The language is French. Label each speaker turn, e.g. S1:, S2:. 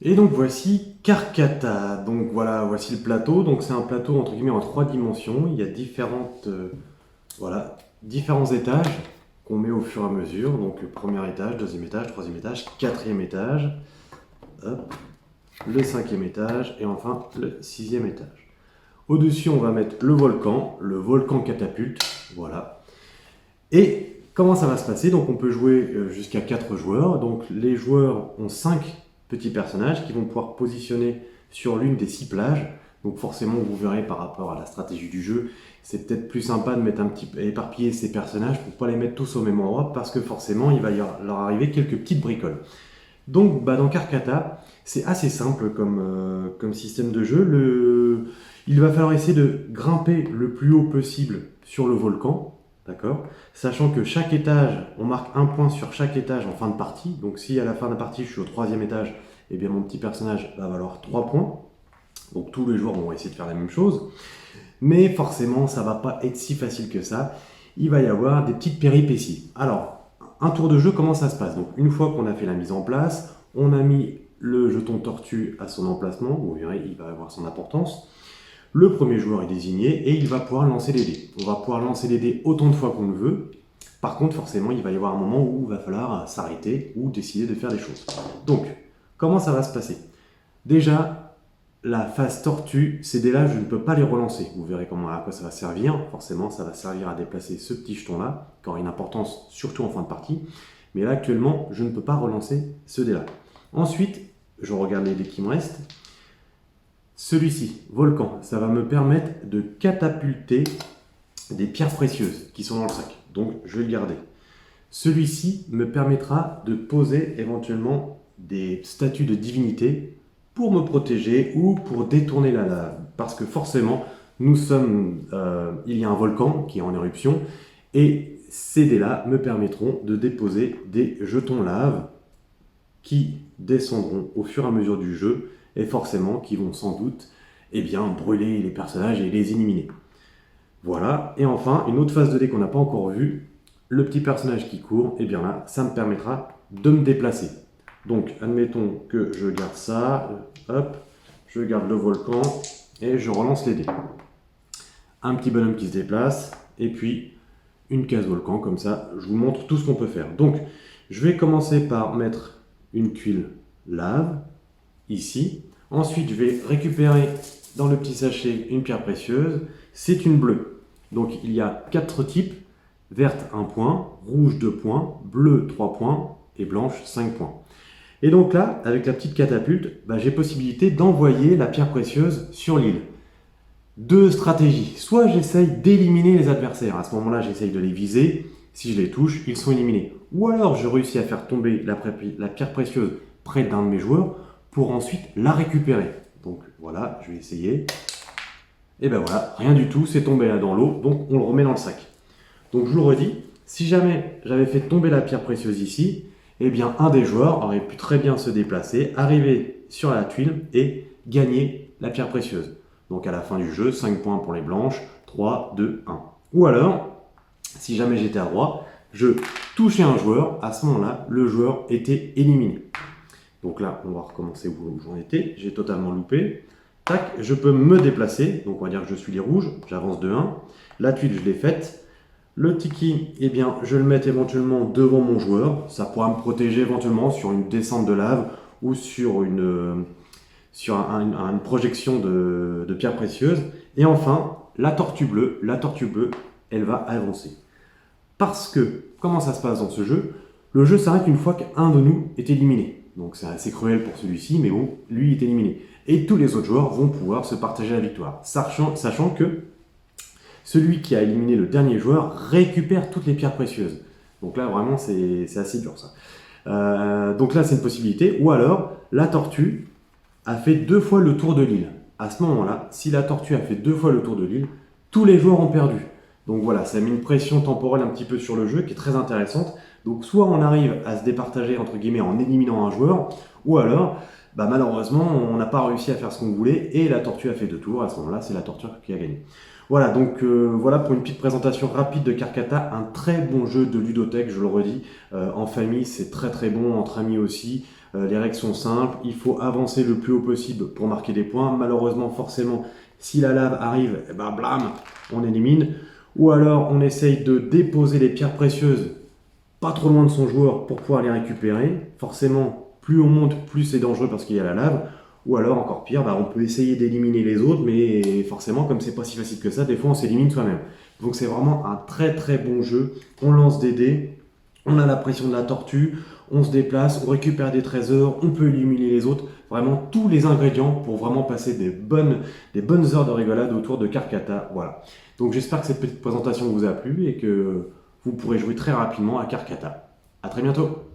S1: Et donc voici Carcata. Donc voilà, voici le plateau. Donc c'est un plateau entre guillemets en trois dimensions. Il y a différents étages qu'on met au fur et à mesure. Donc le premier étage, deuxième étage, troisième étage, quatrième étage, hop, le cinquième étage et enfin le sixième étage. Au-dessus, on va mettre le volcan catapulte. Voilà. Et comment ça va se passer? Donc on peut jouer jusqu'à 4 joueurs. Donc les joueurs ont 5 petits personnages qui vont pouvoir positionner sur l'une des 6 plages. Donc forcément, vous verrez par rapport à la stratégie du jeu, c'est peut-être plus sympa de mettre un petit peu éparpiller ces personnages pour ne pas les mettre tous au même endroit parce que forcément, il va leur arriver quelques petites bricoles. Donc dans Carcata, c'est assez simple comme système de jeu. Il va falloir essayer de grimper le plus haut possible sur le volcan. D'accord. Sachant que chaque étage, on marque un point sur chaque étage en fin de partie. Donc si à la fin de la partie je suis au troisième étage, eh bien mon petit personnage va valoir 3 points. Donc tous les joueurs vont essayer de faire la même chose. Mais forcément, ça ne va pas être si facile que ça. Il va y avoir des petites péripéties. Alors, un tour de jeu, comment ça se passe? Donc une fois qu'on a fait la mise en place, on a mis le jeton tortue à son emplacement. Vous verrez, il va avoir son importance. Le premier joueur est désigné et il va pouvoir lancer les dés. On va pouvoir lancer les dés autant de fois qu'on le veut. Par contre, forcément, il va y avoir un moment où il va falloir s'arrêter ou décider de faire des choses. Donc, comment ça va se passer? Déjà, la phase tortue, ces dés-là, je ne peux pas les relancer. Vous verrez à quoi ça va servir. Forcément, ça va servir à déplacer ce petit jeton-là, qui aura une importance surtout en fin de partie. Mais là, actuellement, je ne peux pas relancer ce dé-là. Ensuite, je regarde les dés qui me restent. Celui-ci, volcan, ça va me permettre de catapulter des pierres précieuses qui sont dans le sac. Donc, je vais le garder. Celui-ci me permettra de poser éventuellement des statues de divinité pour me protéger ou pour détourner la lave. Parce que forcément, il y a un volcan qui est en éruption et ces dés-là me permettront de déposer des jetons lave qui descendront au fur et à mesure du jeu et forcément qui vont sans doute brûler les personnages et les éliminer. Voilà, et enfin, une autre phase de dé qu'on n'a pas encore vue, le petit personnage qui court, et bien là, ça me permettra de me déplacer. Donc, admettons que je garde ça, hop, je garde le volcan, et je relance les dés. Un petit bonhomme qui se déplace, et puis une case volcan, comme ça, je vous montre tout ce qu'on peut faire. Donc, je vais commencer par mettre une tuile lave, ici. Ensuite, je vais récupérer dans le petit sachet une pierre précieuse, c'est une bleue. Donc il y a 4 types, verte 1 point, rouge 2 points, bleu 3 points et blanche 5 points. Et donc là, avec la petite catapulte, j'ai possibilité d'envoyer la pierre précieuse sur l'île. Deux stratégies. Soit j'essaye d'éliminer les adversaires. À ce moment-là, j'essaye de les viser. Si je les touche, ils sont éliminés. Ou alors, je réussis à faire tomber la pierre précieuse près d'un de mes joueurs pour ensuite la récupérer. Donc voilà, je vais essayer. Et ben voilà, rien du tout, c'est tombé là dans l'eau, donc on le remet dans le sac. Donc je vous le redis, si jamais j'avais fait tomber la pierre précieuse ici, eh bien un des joueurs aurait pu très bien se déplacer, arriver sur la tuile et gagner la pierre précieuse. Donc à la fin du jeu, 5 points pour les blanches, 3, 2, 1. Ou alors, si jamais j'étais à droite, je touchais un joueur, à ce moment-là, le joueur était éliminé. Donc là, on va recommencer où j'en étais, j'ai totalement loupé. Tac, je peux me déplacer, donc on va dire que je suis les rouges, j'avance de 1. La tuile, je l'ai faite. Le tiki, eh bien, je le mets éventuellement devant mon joueur. Ça pourra me protéger éventuellement sur une descente de lave ou sur une projection de pierres précieuses. Et enfin, la tortue bleue, elle va avancer. Parce que, comment ça se passe dans ce jeu? Le jeu s'arrête une fois qu'un de nous est éliminé. Donc c'est assez cruel pour celui-ci, mais bon, lui est éliminé. Et tous les autres joueurs vont pouvoir se partager la victoire. Sachant que celui qui a éliminé le dernier joueur récupère toutes les pierres précieuses. Donc là, vraiment, c'est assez dur ça. Donc là, c'est une possibilité. Ou alors, la tortue a fait 2 fois le tour de l'île. À ce moment-là, si la tortue a fait 2 fois le tour de l'île, tous les joueurs ont perdu. Donc voilà, ça met une pression temporelle un petit peu sur le jeu qui est très intéressante. Donc soit on arrive à se départager entre guillemets en éliminant un joueur, ou alors malheureusement on n'a pas réussi à faire ce qu'on voulait et la tortue a fait 2 tours. À ce moment-là, c'est la tortue qui a gagné. Voilà, donc voilà pour une petite présentation rapide de Carcata, un très bon jeu de ludothèque, je le redis, en famille c'est très très bon, entre amis aussi. Les règles sont simples, il faut avancer le plus haut possible pour marquer des points. Malheureusement, forcément, si la lave arrive, et ben blam, on élimine. Ou alors on essaye de déposer les pierres précieuses pas trop loin de son joueur pour pouvoir les récupérer. Forcément, plus on monte, plus c'est dangereux parce qu'il y a la lave. Ou alors, encore pire, on peut essayer d'éliminer les autres, mais forcément, comme c'est pas si facile que ça, des fois on s'élimine soi-même. Donc c'est vraiment un très très bon jeu. On lance des dés, on a la pression de la tortue, on se déplace, on récupère des trésors, on peut éliminer les autres. Vraiment tous les ingrédients pour vraiment passer des bonnes heures de rigolade autour de Carcata. Voilà. Donc j'espère que cette petite présentation vous a plu et que vous pourrez jouer très rapidement à Carcata. A très bientôt.